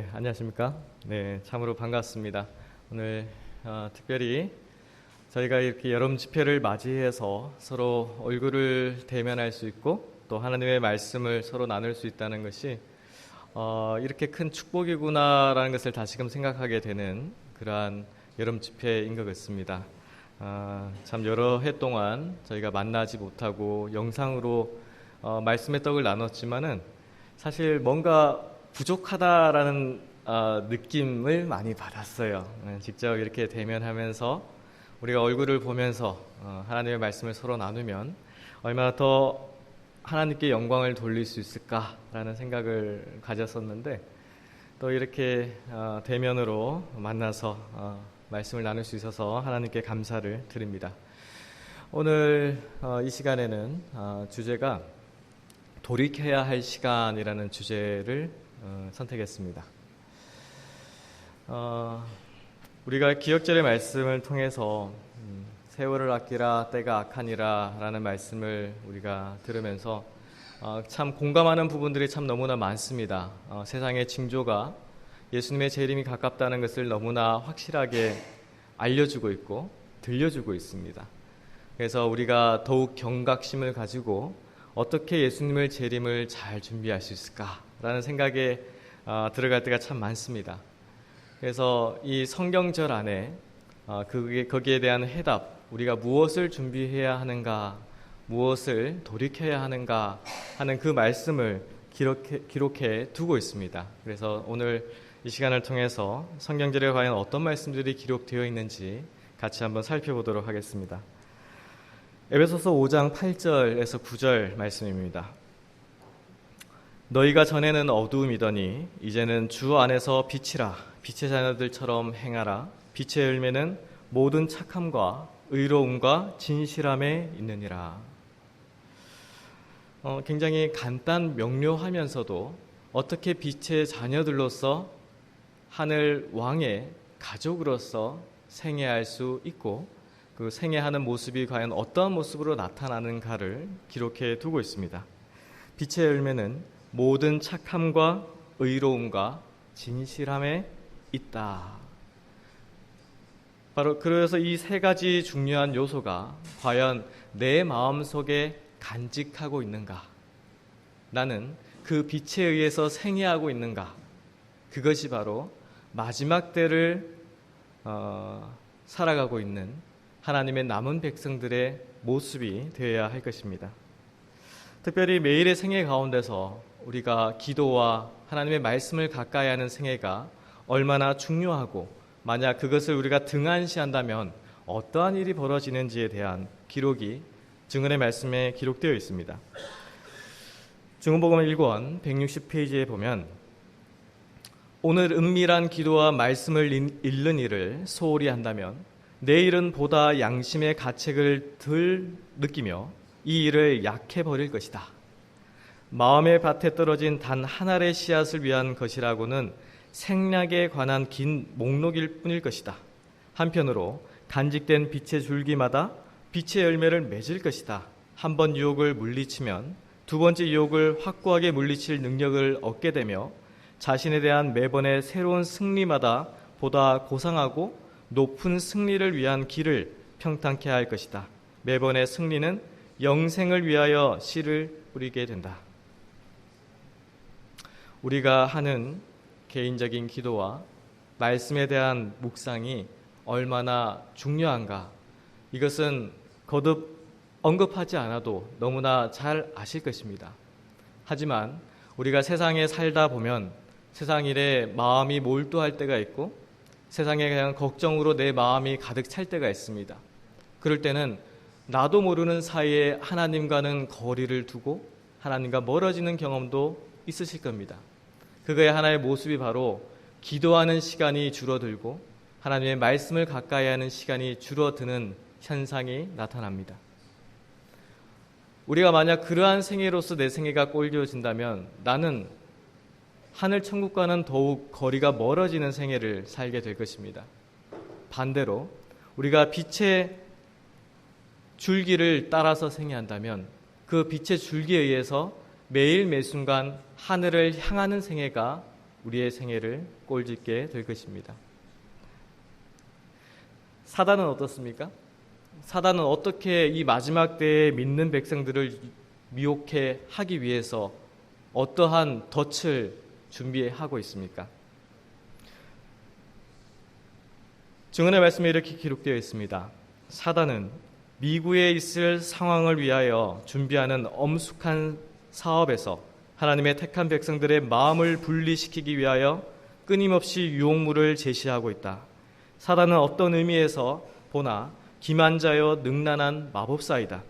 네, 안녕하십니까? 네, 참으로 반갑습니다. 오늘 특별히 저희가 이렇게 여름 집회를 맞이해서 서로 얼굴을 대면할 수 있고 또 하나님의 말씀을 서로 나눌 수 있다는 것이 이렇게 큰 축복이구나라는 것을 다시금 생각하게 되는 그러한 여름 집회인 것 같습니다. 참 여러 해 동안 저희가 만나지 못하고 영상으로 말씀의 떡을 나눴지만은 사실 뭔가 부족하다라는 느낌을 많이 받았어요. 직접 이렇게 대면하면서 우리가 얼굴을 보면서 하나님의 말씀을 서로 나누면 얼마나 더 하나님께 영광을 돌릴 수 있을까라는 생각을 가졌었는데 또 이렇게 대면으로 만나서 말씀을 나눌 수 있어서 하나님께 감사를 드립니다. 오늘 이 시간에는 주제가 돌이켜야 할 시간이라는 주제를 선택했습니다. 우리가 기억절의 말씀을 통해서 세월을 아끼라 때가 악하니라 라는 말씀을 우리가 들으면서 참 공감하는 부분들이 참 너무나 많습니다. 세상의 징조가 예수님의 재림이 가깝다는 것을 너무나 확실하게 알려주고 있고 들려주고 있습니다. 그래서 우리가 더욱 경각심을 가지고 어떻게 예수님의 재림을 잘 준비할 수 있을까라는 생각에 들어갈 때가 참 많습니다. 그래서 이 성경절 안에 거기에 대한 해답, 우리가 무엇을 준비해야 하는가, 무엇을 돌이켜야 하는가 하는 그 말씀을 기록해 두고 있습니다. 그래서 오늘 이 시간을 통해서 성경절에 과연 어떤 말씀들이 기록되어 있는지 같이 한번 살펴보도록 하겠습니다. 에베소서 5장 8절에서 9절 말씀입니다. 너희가 전에는 어두움이더니 이제는 주 안에서 빛이라. 빛의 자녀들처럼 행하라. 빛의 열매는 모든 착함과 의로움과 진실함에 있느니라. 굉장히 간단 명료하면서도 어떻게 빛의 자녀들로서 하늘 왕의 가족으로서 생애할 수 있고 그 생애하는 모습이 과연 어떠한 모습으로 나타나는가를 기록해 두고 있습니다. 빛의 열매는 모든 착함과 의로움과 진실함에 있다. 바로 그래서 이 세 가지 중요한 요소가 과연 내 마음속에 간직하고 있는가? 나는 그 빛에 의해서 생애하고 있는가? 그것이 바로 마지막 때를 살아가고 있는 하나님의 남은 백성들의 모습이 되어야 할 것입니다. 특별히 매일의 생애 가운데서 우리가 기도와 하나님의 말씀을 가까이 하는 생애가 얼마나 중요하고 만약 그것을 우리가 등한시한다면 어떠한 일이 벌어지는지에 대한 기록이 증언의 말씀에 기록되어 있습니다. 증언복음 1권 160페이지에 보면 오늘 은밀한 기도와 말씀을 읽는 일을 소홀히 한다면 내일은 보다 양심의 가책을 덜 느끼며 이 일을 약해 버릴 것이다. 마음의 밭에 떨어진 단 한 알의 씨앗을 위한 것이라고는 생략에 관한 긴 목록일 뿐일 것이다. 한편으로 간직된 빛의 줄기마다 빛의 열매를 맺을 것이다. 한 번 유혹을 물리치면 두 번째 유혹을 확고하게 물리칠 능력을 얻게 되며 자신에 대한 매번의 새로운 승리마다 보다 고상하고 높은 승리를 위한 길을 평탄케 할 것이다. 매번의 승리는 영생을 위하여 씨를 뿌리게 된다. 우리가 하는 개인적인 기도와 말씀에 대한 묵상이 얼마나 중요한가, 이것은 거듭 언급하지 않아도 너무나 잘 아실 것입니다. 하지만 우리가 세상에 살다 보면 세상 일에 마음이 몰두할 때가 있고 세상에 그냥 걱정으로 내 마음이 가득 찰 때가 있습니다. 그럴 때는 나도 모르는 사이에 하나님과는 거리를 두고 하나님과 멀어지는 경험도 있으실 겁니다. 그거의 하나의 모습이 바로 기도하는 시간이 줄어들고 하나님의 말씀을 가까이 하는 시간이 줄어드는 현상이 나타납니다. 우리가 만약 그러한 생애로서 내 생애가 꼴려진다면 나는 하늘 천국과는 더욱 거리가 멀어지는 생애를 살게 될 것입니다. 반대로 우리가 빛의 줄기를 따라서 생애한다면 그 빛의 줄기에 의해서 매일 매순간 하늘을 향하는 생애가 우리의 생애를 꼴짓게 될 것입니다. 사단은 어떻습니까? 사단은 어떻게 이 마지막 때에 믿는 백성들을 미혹해 하기 위해서 어떠한 덫을 준비하고 있습니까? 증언의 말씀에 이렇게 기록되어 있습니다. 사단은 미구에 있을 상황을 위하여 준비하는 엄숙한 사업에서 하나님의 택한 백성들의 마음을 분리시키기 위하여 끊임없이 유혹물을 제시하고 있다. 사단은 어떤 의미에서 보나 기만자여 능란한 마법사이다.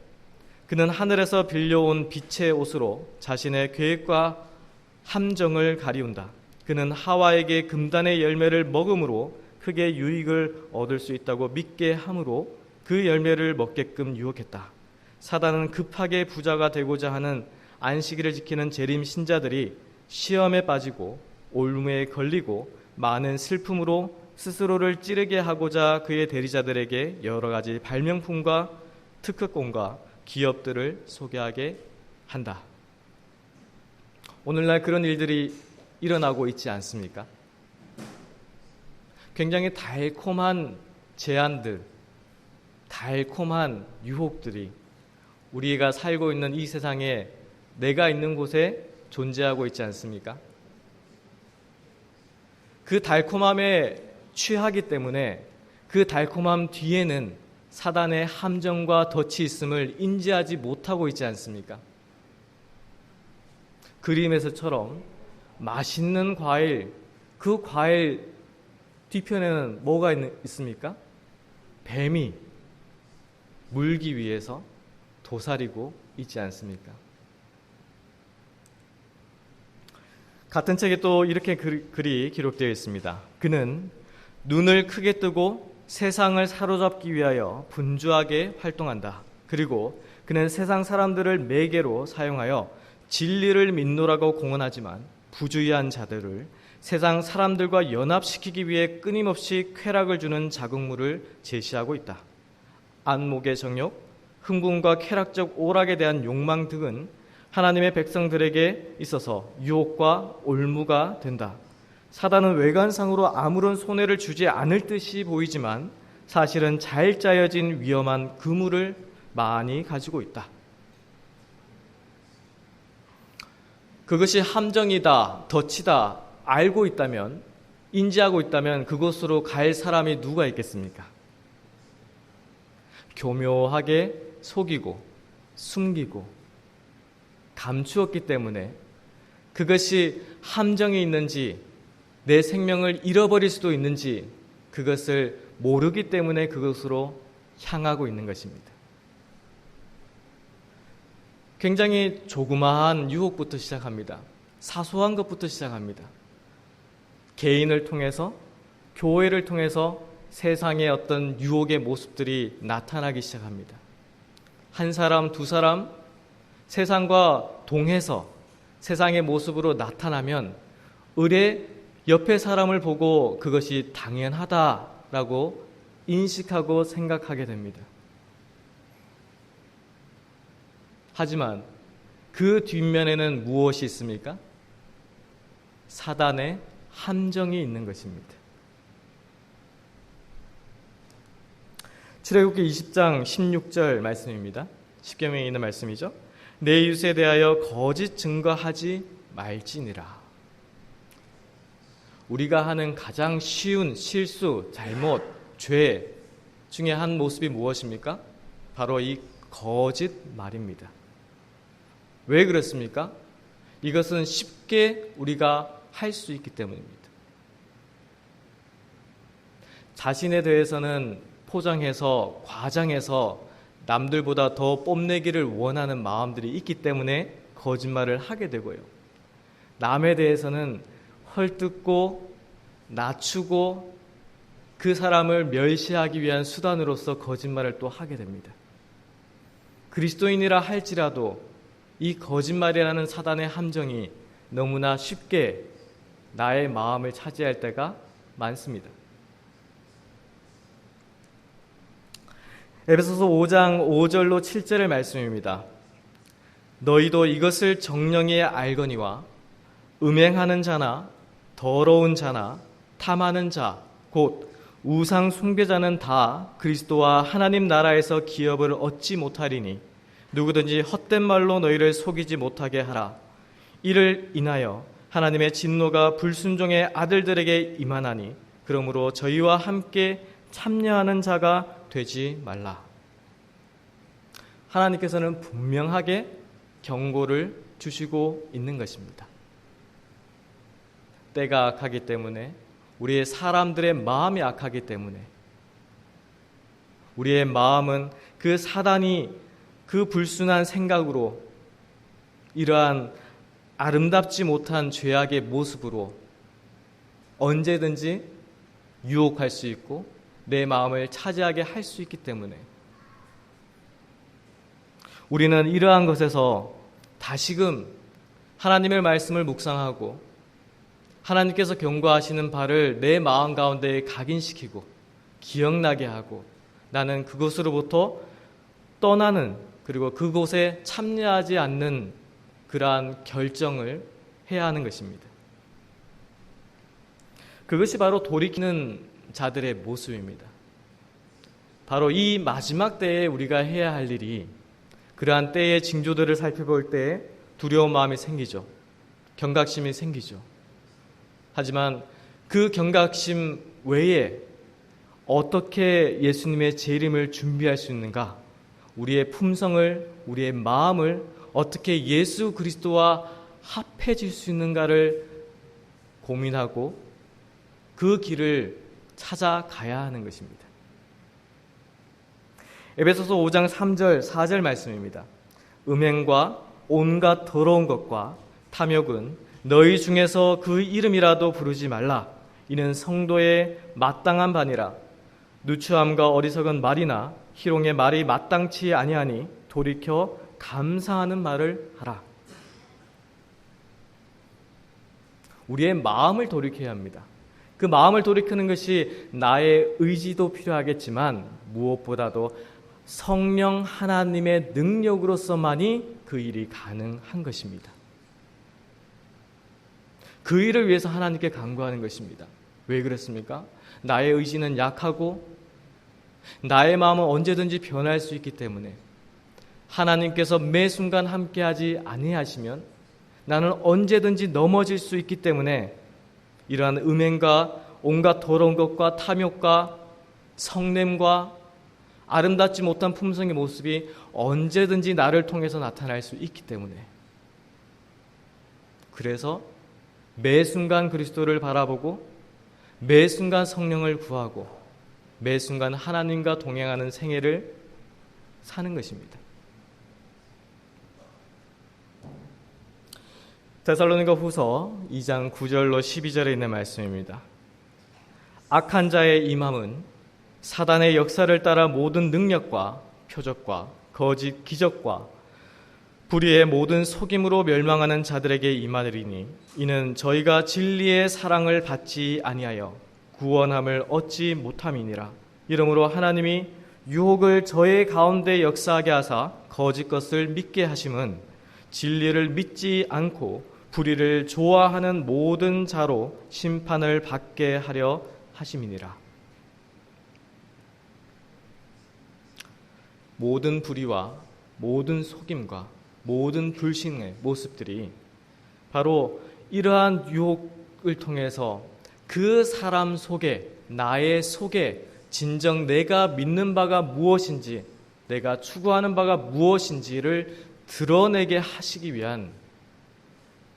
그는 하늘에서 빌려온 빛의 옷으로 자신의 계획과 함정을 가리운다. 그는 하와에게 금단의 열매를 먹음으로 크게 유익을 얻을 수 있다고 믿게 함으로 그 열매를 먹게끔 유혹했다. 사단은 급하게 부자가 되고자 하는 안식일을 지키는 재림 신자들이 시험에 빠지고 올무에 걸리고 많은 슬픔으로 스스로를 찌르게 하고자 그의 대리자들에게 여러 가지 발명품과 특허권과 기업들을 소개하게 한다. 오늘날 그런 일들이 일어나고 있지 않습니까? 굉장히 달콤한 제안들, 달콤한 유혹들이 우리가 살고 있는 이 세상에 내가 있는 곳에 존재하고 있지 않습니까? 그 달콤함에 취하기 때문에 그 달콤함 뒤에는 사단의 함정과 덫이 있음을 인지하지 못하고 있지 않습니까? 그림에서처럼 맛있는 과일, 그 과일 뒤편에는 뭐가 있습니까? 뱀이 물기 위해서 도사리고 있지 않습니까? 같은 책에 또 이렇게 글이 기록되어 있습니다. 그는 눈을 크게 뜨고 세상을 사로잡기 위하여 분주하게 활동한다. 그리고 그는 세상 사람들을 매개로 사용하여 진리를 믿노라고 공언하지만 부주의한 자들을 세상 사람들과 연합시키기 위해 끊임없이 쾌락을 주는 자극물을 제시하고 있다. 안목의 정욕, 흥분과 쾌락적 오락에 대한 욕망 등은 하나님의 백성들에게 있어서 유혹과 올무가 된다. 사단은 외관상으로 아무런 손해를 주지 않을 듯이 보이지만 사실은 잘 짜여진 위험한 그물을 많이 가지고 있다. 그것이 함정이다, 덫이다 알고 있다면, 인지하고 있다면 그곳으로 갈 사람이 누가 있겠습니까? 교묘하게 속이고 숨기고 감추었기 때문에 그것이 함정이 있는지 내 생명을 잃어버릴 수도 있는지 그것을 모르기 때문에 그것으로 향하고 있는 것입니다. 굉장히 조그마한 유혹부터 시작합니다. 사소한 것부터 시작합니다. 개인을 통해서, 교회를 통해서 세상의 어떤 유혹의 모습들이 나타나기 시작합니다. 한 사람, 두 사람 세상과 동해서 세상의 모습으로 나타나면 의례 옆에 사람을 보고 그것이 당연하다라고 인식하고 생각하게 됩니다. 하지만 그 뒷면에는 무엇이 있습니까? 사단의 함정이 있는 것입니다. 출애굽기 20장 16절 말씀입니다. 십계명에 있는 말씀이죠. 내 이웃에 대하여 거짓 증거하지 말지니라. 우리가 하는 가장 쉬운 실수, 잘못, 죄 중에 한 모습이 무엇입니까? 바로 이 거짓말입니다. 왜 그렇습니까? 이것은 쉽게 우리가 할 수 있기 때문입니다. 자신에 대해서는 포장해서 과장해서 남들보다 더 뽐내기를 원하는 마음들이 있기 때문에 거짓말을 하게 되고요. 남에 대해서는 헐뜯고 낮추고 그 사람을 멸시하기 위한 수단으로서 거짓말을 또 하게 됩니다. 그리스도인이라 할지라도 이 거짓말이라는 사단의 함정이 너무나 쉽게 나의 마음을 차지할 때가 많습니다. 에베소서 5장 5절로 7절의 말씀입니다. 너희도 이것을 정령이 알거니와 음행하는 자나 더러운 자나 탐하는 자, 곧 우상 숭배자는 다 그리스도와 하나님 나라에서 기업을 얻지 못하리니 누구든지 헛된 말로 너희를 속이지 못하게 하라. 이를 인하여 하나님의 진노가 불순종의 아들들에게 임하나니 그러므로 저희와 함께 참여하는 자가 되지 말라. 하나님께서는 분명하게 경고를 주시고 있는 것입니다. 때가 악하기 때문에, 우리의 사람들의 마음이 악하기 때문에, 우리의 마음은 그 사단이 그 불순한 생각으로 이러한 아름답지 못한 죄악의 모습으로 언제든지 유혹할 수 있고 내 마음을 차지하게 할 수 있기 때문에 우리는 이러한 것에서 다시금 하나님의 말씀을 묵상하고 하나님께서 경고하시는 바를 내 마음 가운데 각인시키고 기억나게 하고 나는 그곳으로부터 떠나는, 그리고 그곳에 참여하지 않는 그러한 결정을 해야 하는 것입니다. 그것이 바로 돌이키는 자들의 모습입니다. 바로 이 마지막 때에 우리가 해야 할 일이, 그러한 때의 징조들을 살펴볼 때 두려운 마음이 생기죠. 경각심이 생기죠. 하지만 그 경각심 외에 어떻게 예수님의 재림을 준비할 수 있는가? 우리의 품성을, 우리의 마음을 어떻게 예수 그리스도와 합해질 수 있는가를 고민하고 그 길을 찾아가야 하는 것입니다. 에베소서 5장 3절 4절 말씀입니다. 음행과 온갖 더러운 것과 탐욕은 너희 중에서 그 이름이라도 부르지 말라. 이는 성도의 마땅한 바니라. 누추함과 어리석은 말이나 희롱의 말이 마땅치 아니하니 돌이켜 감사하는 말을 하라. 우리의 마음을 돌이켜야 합니다. 그 마음을 돌이키는 것이 나의 의지도 필요하겠지만 무엇보다도 성령 하나님의 능력으로서만이 그 일이 가능한 것입니다. 그 일을 위해서 하나님께 간구하는 것입니다. 왜 그렇습니까? 나의 의지는 약하고 나의 마음은 언제든지 변할 수 있기 때문에 하나님께서 매 순간 함께하지 아니하시면 나는 언제든지 넘어질 수 있기 때문에 이러한 음행과 온갖 더러운 것과 탐욕과 성냄과 아름답지 못한 품성의 모습이 언제든지 나를 통해서 나타날 수 있기 때문에, 그래서 매 순간 그리스도를 바라보고 매 순간 성령을 구하고 매 순간 하나님과 동행하는 생애를 사는 것입니다. 데살로니가 후서 2장 9절로 12절에 있는 말씀입니다. 악한 자의 임함은 사단의 역사를 따라 모든 능력과 표적과 거짓 기적과 불의의 모든 속임으로 멸망하는 자들에게 임하리니 이는 저희가 진리의 사랑을 받지 아니하여 구원함을 얻지 못함이니라. 이러므로 하나님이 유혹을 저의 가운데 역사하게 하사 거짓 것을 믿게 하심은 진리를 믿지 않고 불의를 좋아하는 모든 자로 심판을 받게 하려 하심이니라. 모든 불의와 모든 속임과 모든 불신의 모습들이 바로 이러한 유혹을 통해서 그 사람 속에, 나의 속에 진정 내가 믿는 바가 무엇인지, 내가 추구하는 바가 무엇인지를 드러내게 하시기 위한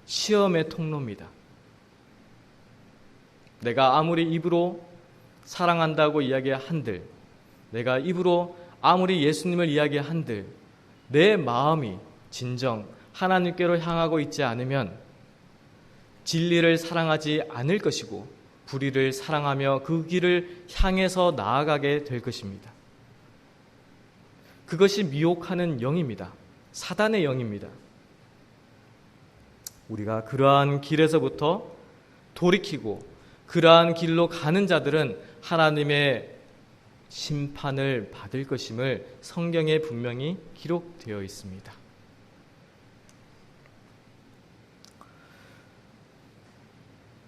시험의 통로입니다. 내가 아무리 입으로 사랑한다고 이야기한들, 내가 입으로 아무리 예수님을 이야기한들 내 마음이 진정 하나님께로 향하고 있지 않으면 진리를 사랑하지 않을 것이고 불의를 사랑하며 그 길을 향해서 나아가게 될 것입니다. 그것이 미혹하는 영입니다. 사단의 영입니다. 우리가 그러한 길에서부터 돌이키고 그러한 길로 가는 자들은 하나님의 심판을 받을 것임을 성경에 분명히 기록되어 있습니다.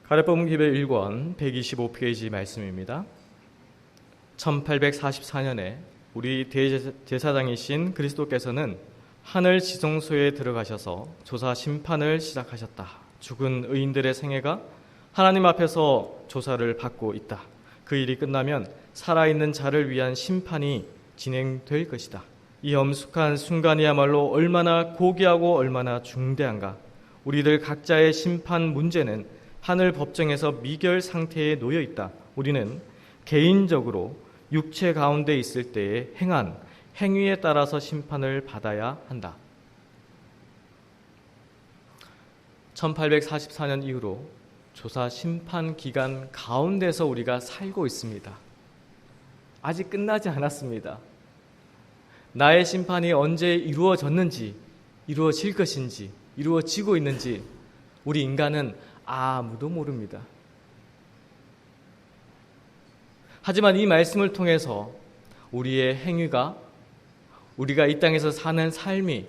가래법문 기별 1권 125페이지 말씀입니다. 1844년에 우리 대제사장이신 그리스도께서는 하늘 지성소에 들어가셔서 조사 심판을 시작하셨다. 죽은 의인들의 생애가 하나님 앞에서 조사를 받고 있다. 그 일이 끝나면 살아있는 자를 위한 심판이 진행될 것이다. 이 엄숙한 순간이야말로 얼마나 고귀하고 얼마나 중대한가. 우리들 각자의 심판 문제는 하늘 법정에서 미결 상태에 놓여 있다. 우리는 개인적으로 육체 가운데 있을 때에 행한 행위에 따라서 심판을 받아야 한다. 1844년 이후로 조사 심판 기간 가운데서 우리가 살고 있습니다. 아직 끝나지 않았습니다. 나의 심판이 언제 이루어졌는지, 이루어질 것인지, 이루어지고 있는지 우리 인간은 아무도 모릅니다. 하지만 이 말씀을 통해서 우리의 행위가, 우리가 이 땅에서 사는 삶이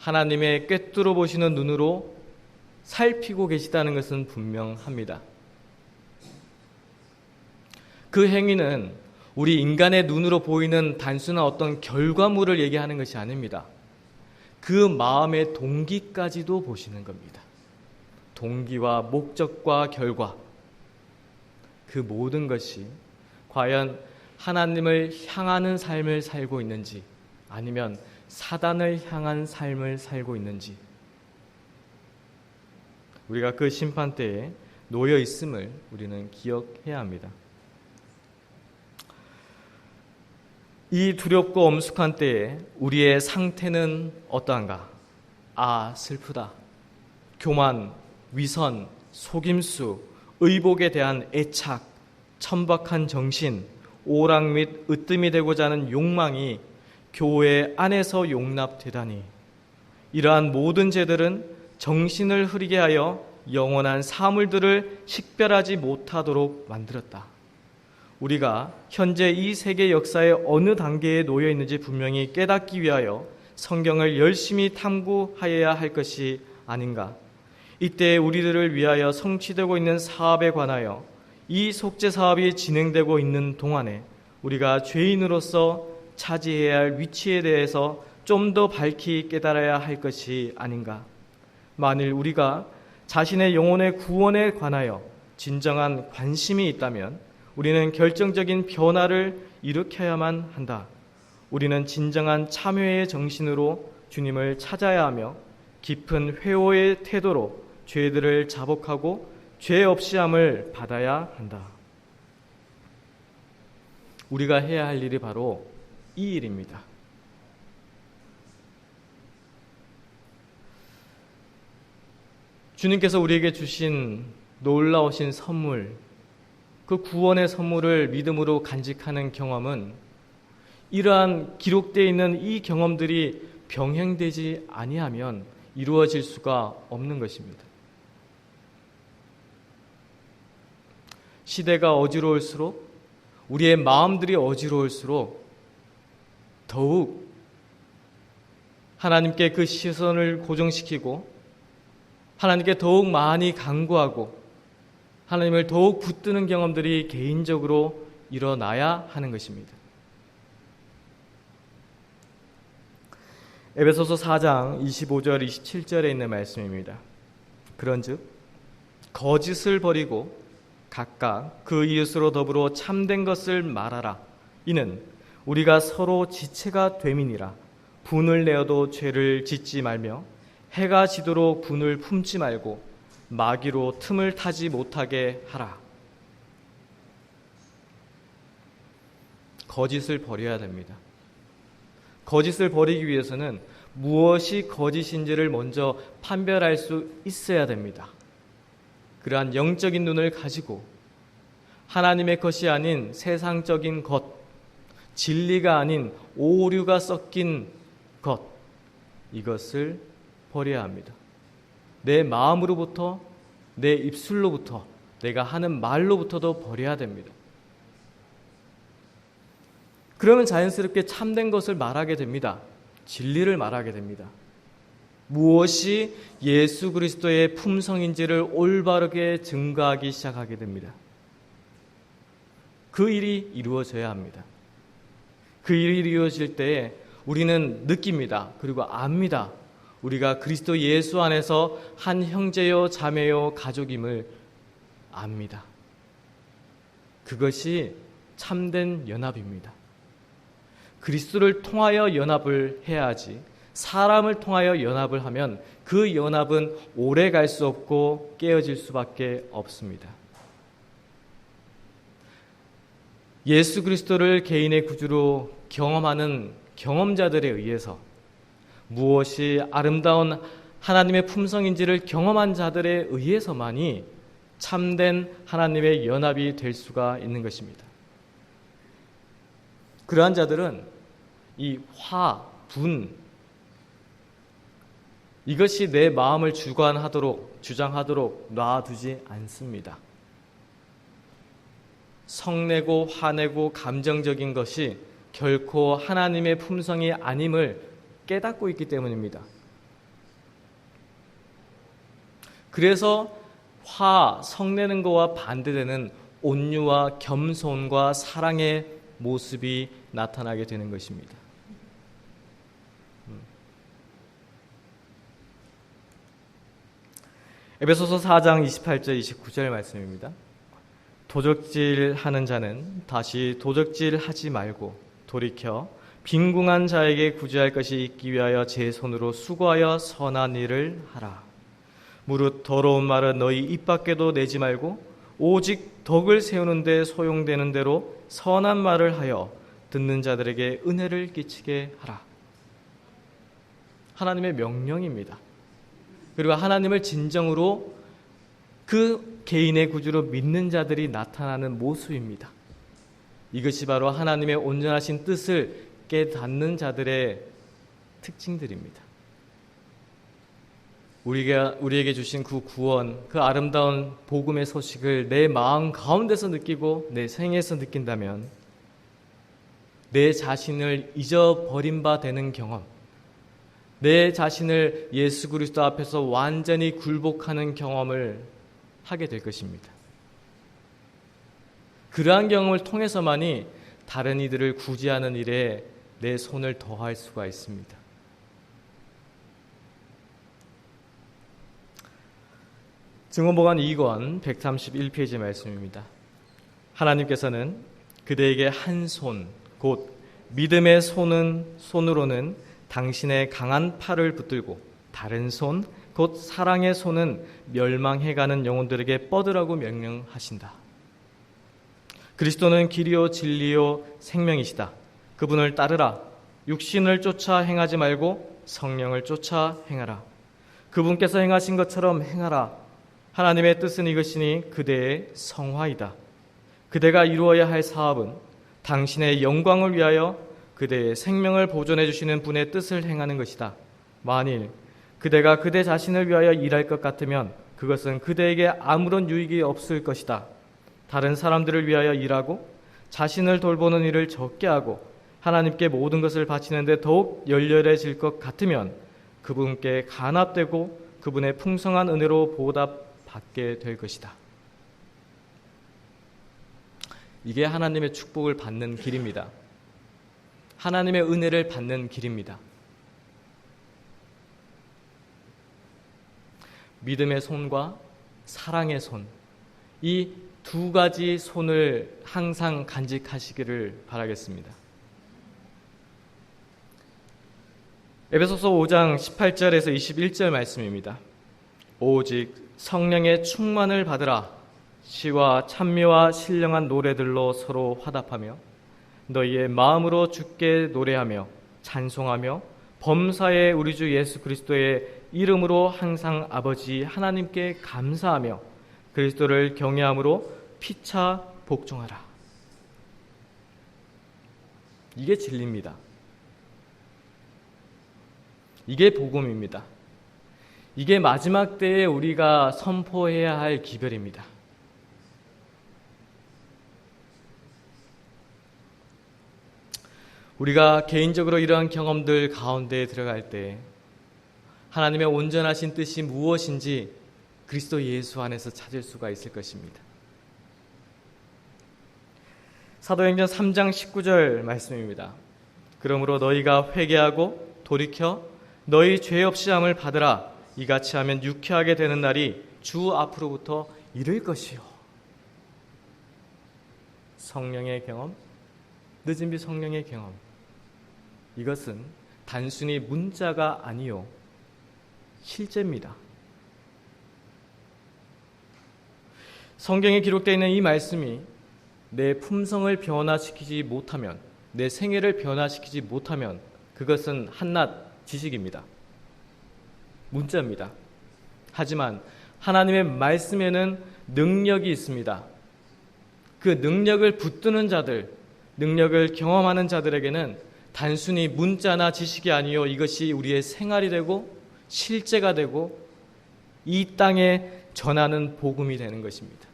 하나님의 꿰뚫어 보시는 눈으로 살피고 계시다는 것은 분명합니다. 그 행위는 우리 인간의 눈으로 보이는 단순한 어떤 결과물을 얘기하는 것이 아닙니다. 그 마음의 동기까지도 보시는 겁니다. 동기와 목적과 결과, 그 모든 것이 과연 하나님을 향하는 삶을 살고 있는지 아니면 사단을 향한 삶을 살고 있는지 우리가 그 심판대에 놓여 있음을 우리는 기억해야 합니다. 이 두렵고 엄숙한 때에 우리의 상태는 어떠한가? 슬프다. 교만, 위선, 속임수, 의복에 대한 애착, 천박한 정신, 오락 및 으뜸이 되고자 하는 욕망이 교회 안에서 용납되다니, 이러한 모든 죄들은 정신을 흐리게 하여 영원한 사물들을 식별하지 못하도록 만들었다. 우리가 현재 이 세계 역사의 어느 단계에 놓여 있는지 분명히 깨닫기 위하여 성경을 열심히 탐구하여야 할 것이 아닌가. 이때 우리들을 위하여 성취되고 있는 사업에 관하여 이 속죄 사업이 진행되고 있는 동안에 우리가 죄인으로서 차지해야 할 위치에 대해서 좀 더 밝히 깨달아야 할 것이 아닌가. 만일 우리가 자신의 영혼의 구원에 관하여 진정한 관심이 있다면 우리는 결정적인 변화를 일으켜야만 한다. 우리는 진정한 참회의 정신으로 주님을 찾아야 하며 깊은 회오의 태도로 죄들을 자복하고 죄 없이 함을 받아야 한다. 우리가 해야 할 일이 바로 이 일입니다. 주님께서 우리에게 주신 놀라우신 선물, 그 구원의 선물을 믿음으로 간직하는 경험은 이러한 기록되어 있는 이 경험들이 병행되지 아니하면 이루어질 수가 없는 것입니다. 시대가 어지러울수록, 우리의 마음들이 어지러울수록 더욱 하나님께 그 시선을 고정시키고 하나님께 더욱 많이 간구하고 하나님을 더욱 붙드는 경험들이 개인적으로 일어나야 하는 것입니다. 에베소서 4장 25절 27절에 있는 말씀입니다. 그런즉 거짓을 버리고 각각 그 이웃으로 더불어 참된 것을 말하라. 이는 우리가 서로 지체가 됨이니라. 분을 내어도 죄를 짓지 말며 해가 지도록 분을 품지 말고 마귀로 틈을 타지 못하게 하라. 거짓을 버려야 됩니다. 거짓을 버리기 위해서는 무엇이 거짓인지를 먼저 판별할 수 있어야 됩니다. 그러한 영적인 눈을 가지고 하나님의 것이 아닌 세상적인 것, 진리가 아닌 오류가 섞인 것, 이것을 버려야 합니다. 내 마음으로부터, 내 입술로부터, 내가 하는 말로부터도 버려야 됩니다. 그러면 자연스럽게 참된 것을 말하게 됩니다. 진리를 말하게 됩니다. 무엇이 예수 그리스도의 품성인지를 올바르게 증거하기 시작하게 됩니다. 그 일이 이루어져야 합니다. 그 일이 이루어질 때에 우리는 느낍니다. 그리고 압니다. 우리가 그리스도 예수 안에서 한 형제요 자매요 가족임을 압니다. 그것이 참된 연합입니다. 그리스도를 통하여 연합을 해야지 사람을 통하여 연합을 하면 그 연합은 오래 갈 수 없고 깨어질 수밖에 없습니다. 예수 그리스도를 개인의 구주로 경험하는 경험자들에 의해서 무엇이 아름다운 하나님의 품성인지를 경험한 자들에 의해서만이 참된 하나님의 연합이 될 수가 있는 것입니다. 그러한 자들은 이 화, 분, 이것이 내 마음을 주장하도록 놔두지 않습니다. 성내고 화내고 감정적인 것이 결코 하나님의 품성이 아님을 깨닫고 있기 때문입니다. 그래서 성내는 것과 반대되는 온유와 겸손과 사랑의 모습이 나타나게 되는 것입니다. 에베소서 4장 28절 29절 말씀입니다. 도적질하는 자는 다시 도적질하지 말고 돌이켜 빈궁한 자에게 구제할 것이 있기 위하여 제 손으로 수고하여 선한 일을 하라. 무릇 더러운 말은 너희 입 밖에도 내지 말고 오직 덕을 세우는 데 소용되는 대로 선한 말을 하여 듣는 자들에게 은혜를 끼치게 하라. 하나님의 명령입니다. 그리고 하나님을 진정으로 그 개인의 구주로 믿는 자들이 나타나는 모습입니다. 이것이 바로 하나님의 온전하신 뜻을 깨닫는 자들의 특징들입니다. 우리에게 주신 그 구원, 그 아름다운 복음의 소식을 내 마음 가운데서 느끼고 내 생에서 느낀다면 내 자신을 잊어버린 바 되는 경험, 내 자신을 예수 그리스도 앞에서 완전히 굴복하는 경험을 하게 될 것입니다. 그러한 경험을 통해서만이 다른 이들을 구제하는 일에 내 손을 더할 수가 있습니다. 증언보감 2권 131페이지 말씀입니다. 하나님께서는 그대에게 한 손, 곧 믿음의 손으로는 당신의 강한 팔을 붙들고 다른 손, 곧 사랑의 손은 멸망해가는 영혼들에게 뻗으라고 명령하신다. 그리스도는 길이요 진리요 생명이시다. 그분을 따르라. 육신을 쫓아 행하지 말고 성령을 쫓아 행하라. 그분께서 행하신 것처럼 행하라. 하나님의 뜻은 이것이니 그대의 성화이다. 그대가 이루어야 할 사업은 당신의 영광을 위하여 그대의 생명을 보존해 주시는 분의 뜻을 행하는 것이다. 만일 그대가 그대 자신을 위하여 일할 것 같으면 그것은 그대에게 아무런 유익이 없을 것이다. 다른 사람들을 위하여 일하고 자신을 돌보는 일을 적게 하고 하나님께 모든 것을 바치는데 더욱 열렬해질 것 같으면 그분께 간합되고 그분의 풍성한 은혜로 보답받게 될 것이다. 이게 하나님의 축복을 받는 길입니다. 하나님의 은혜를 받는 길입니다. 믿음의 손과 사랑의 손, 이 두 가지 손을 항상 간직하시기를 바라겠습니다. 에베소서 5장 18절에서 21절 말씀입니다. 오직 성령의 충만을 받으라. 시와 찬미와 신령한 노래들로 서로 화답하며 너희의 마음으로 주께 노래하며 찬송하며 범사의 우리 주 예수 그리스도의 이름으로 항상 아버지 하나님께 감사하며 그리스도를 경외함으로 피차 복종하라. 이게 진리입니다. 이게 복음입니다. 이게 마지막 때에 우리가 선포해야 할 기별입니다. 우리가 개인적으로 이러한 경험들 가운데 들어갈 때 하나님의 온전하신 뜻이 무엇인지 그리스도 예수 안에서 찾을 수가 있을 것입니다. 사도행전 3장 19절 말씀입니다. 그러므로 너희가 회개하고 돌이켜 너희 죄 없이 함을 받으라. 이같이 하면 유쾌하게 되는 날이 주 앞으로부터 이를 것이요. 성령의 경험, 늦은 비 성령의 경험. 이것은 단순히 문자가 아니요 실제입니다. 성경에 기록되어 있는 이 말씀이 내 품성을 변화시키지 못하면, 내 생애를 변화시키지 못하면 그것은 한낱 지식입니다. 문자입니다. 하지만 하나님의 말씀에는 능력이 있습니다. 그 능력을 붙드는 자들, 능력을 경험하는 자들에게는 단순히 문자나 지식이 아니요 이것이 우리의 생활이 되고 실제가 되고 이 땅에 전하는 복음이 되는 것입니다.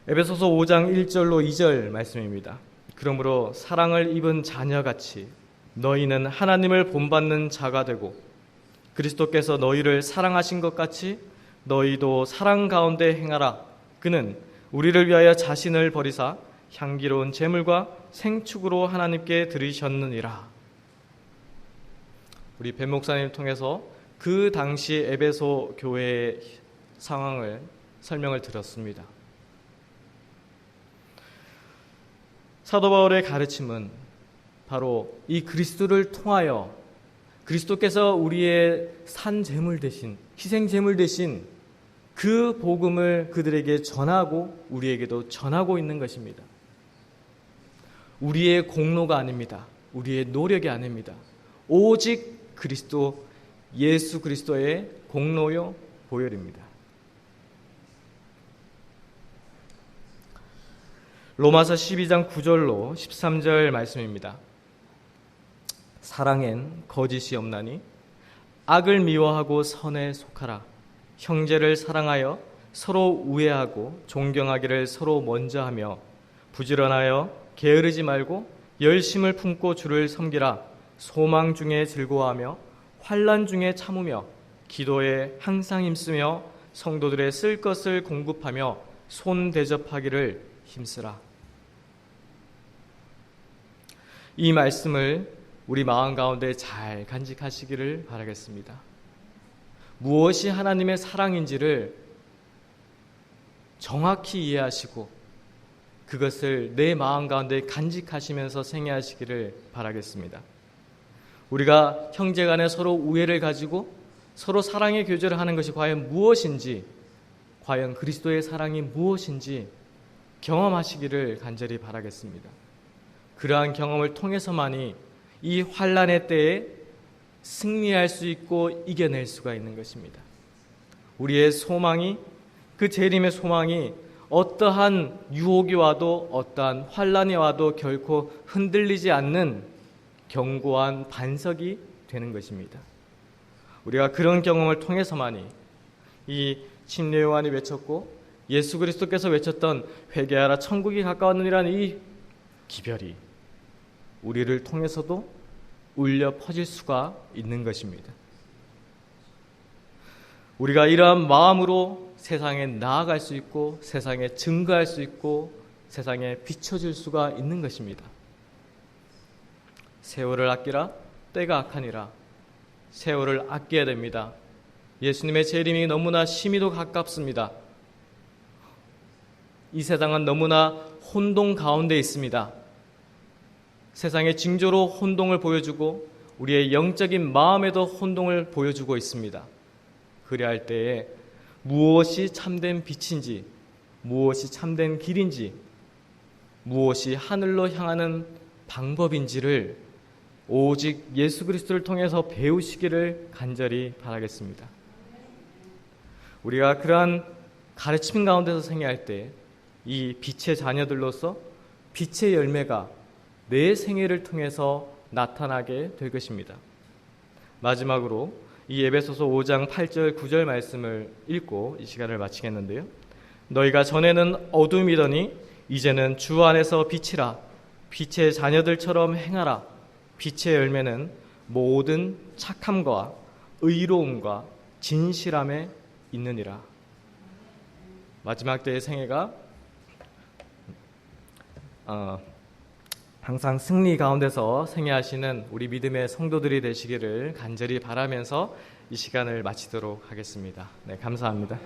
에베소서 5장 1절로 2절 말씀입니다. 그러므로 사랑을 입은 자녀같이 너희는 하나님을 본받는 자가 되고 그리스도께서 너희를 사랑하신 것 같이 너희도 사랑 가운데 행하라. 그는 우리를 위하여 자신을 버리사 향기로운 제물과 생축으로 하나님께 드리셨느니라. 우리 배 목사님을 통해서 그 당시 에베소 교회의 상황을 설명을 들었습니다. 사도 바울의 가르침은 바로 이 그리스도를 통하여 그리스도께서 우리의 산 제물 대신, 희생 제물 대신 그 복음을 그들에게 전하고 우리에게도 전하고 있는 것입니다. 우리의 공로가 아닙니다. 우리의 노력이 아닙니다. 오직 그리스도, 예수 그리스도의 공로요 보혈입니다. 로마서 12장 9절로 13절 말씀입니다. 사랑엔 거짓이 없나니 악을 미워하고 선에 속하라. 형제를 사랑하여 서로 우애하고 존경하기를 서로 먼저 하며 부지런하여 게으르지 말고 열심을 품고 주를 섬기라. 소망 중에 즐거워하며 환난 중에 참으며 기도에 항상 힘쓰며 성도들의 쓸 것을 공급하며 손 대접하기를 힘쓰라. 이 말씀을 우리 마음 가운데 잘 간직하시기를 바라겠습니다. 무엇이 하나님의 사랑인지를 정확히 이해하시고 그것을 내 마음 가운데 간직하시면서 생애하시기를 바라겠습니다. 우리가 형제간에 서로 우애를 가지고 서로 사랑의 교제를 하는 것이 과연 무엇인지, 과연 그리스도의 사랑이 무엇인지 경험하시기를 간절히 바라겠습니다. 그러한 경험을 통해서만이 이 환난의 때에 승리할 수 있고 이겨낼 수가 있는 것입니다. 우리의 소망이, 그 재림의 소망이 어떠한 유혹이 와도 어떠한 환난이 와도 결코 흔들리지 않는 견고한 반석이 되는 것입니다. 우리가 그런 경험을 통해서만이 이 침례 요한이 외쳤고 예수 그리스도께서 외쳤던 회개하라 천국이 가까웠느니라는 이 기별이 우리를 통해서도 울려 퍼질 수가 있는 것입니다. 우리가 이러한 마음으로 세상에 나아갈 수 있고 세상에 증거할 수 있고 세상에 비춰질 수가 있는 것입니다. 세월을 아끼라 때가 악하니라. 세월을 아껴야 됩니다. 예수님의 재림이 너무나 심히도 가깝습니다. 이 세상은 너무나 혼동 가운데 있습니다. 세상의 징조로 혼동을 보여주고 우리의 영적인 마음에도 혼동을 보여주고 있습니다. 그리할 때에 무엇이 참된 빛인지, 무엇이 참된 길인지, 무엇이 하늘로 향하는 방법인지를 오직 예수 그리스도를 통해서 배우시기를 간절히 바라겠습니다. 우리가 그러한 가르침 가운데서 생애할 때 이 빛의 자녀들로서 빛의 열매가 내 생애를 통해서 나타나게 될 것입니다. 마지막으로 이 에베소서 5장 8절 9절 말씀을 읽고 이 시간을 마치겠는데요. 너희가 전에는 어둠이더니 이제는 주 안에서 빛이라. 빛의 자녀들처럼 행하라. 빛의 열매는 모든 착함과 의로움과 진실함에 있느니라. 마지막 때의 생애가 항상 승리 가운데서 생애하시는 우리 믿음의 성도들이 되시기를 간절히 바라면서 이 시간을 마치도록 하겠습니다. 네, 감사합니다.